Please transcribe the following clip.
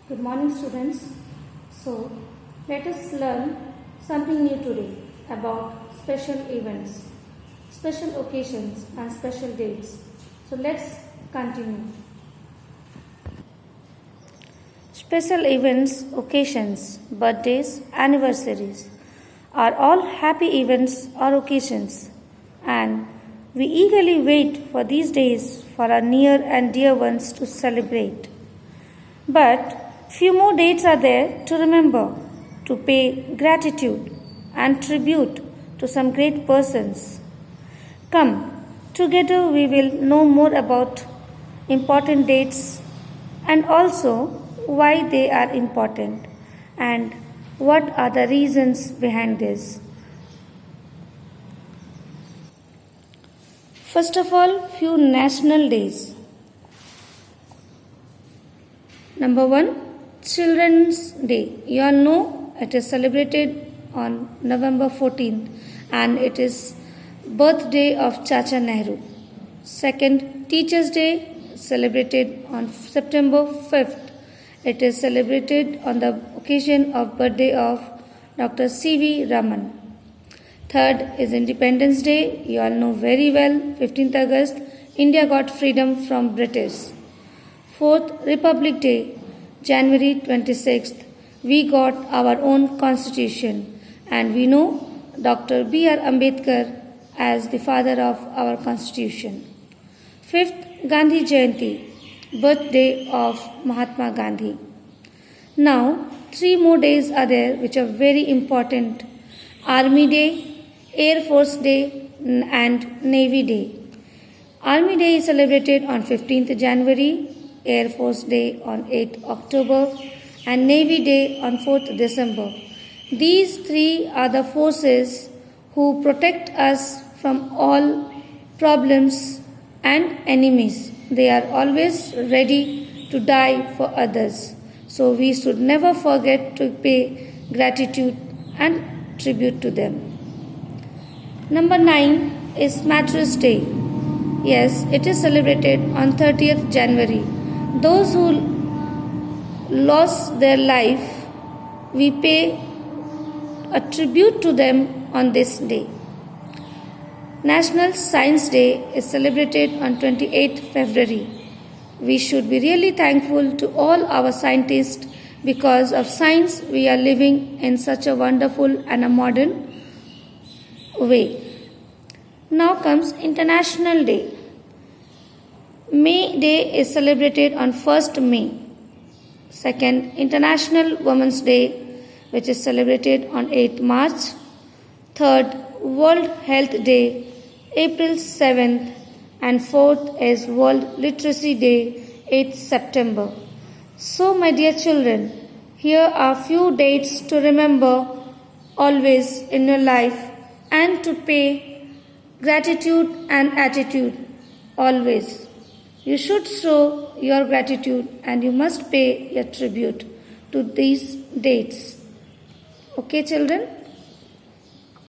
Good morning, students. So, let us learn something new today about special events, special occasions, and special dates. So, let's continue. Special events, occasions, birthdays, anniversaries are all happy events or occasions, and we eagerly wait for these days for our near and dear ones to celebrate. But few more dates are there to remember, to pay gratitude and tribute to some great persons. Come, together we will know more about important dates and also why they are important and what are the reasons behind this. First of all, few national days. Number 1, Children's Day. You all know it is celebrated on November 14th and it is birthday of Chacha Nehru. Second, Teachers' Day celebrated on September 5th. It is celebrated on the occasion of birthday of Dr. C.V. Raman. Third is Independence Day. You all know very well, 15th August, India got freedom from British. Fourth, Republic Day, January 26th, we got our own constitution and we know Dr. B.R. Ambedkar as the father of our constitution. Fifth, Gandhi Jayanti, birthday of Mahatma Gandhi. Now, 3 more days are there which are very important. Army Day, Air Force Day and Navy Day. Army Day is celebrated on 15th January, Air Force Day on 8th October and Navy Day on 4th December. These 3 are the forces who protect us from all problems and enemies. They are always ready to die for others. So we should never forget to pay gratitude and tribute to them. Number 9 is Martyrs' Day. Yes, it is celebrated on 30th January. Those who lost their life, we pay a tribute to them on this day. National Science Day is celebrated on 28th February. We should be really thankful to all our scientists because of science we are living in such a wonderful and a modern way. Now comes International Day. May Day is celebrated on 1st May. Second, International Women's Day, which is celebrated on 8th March. Third, World Health Day, April 7th. And fourth is World Literacy Day, 8th September. So, my dear children, here are few dates to remember always in your life and to pay gratitude and attitude always. You should show your gratitude and you must pay your tribute to these dates. Okay, children?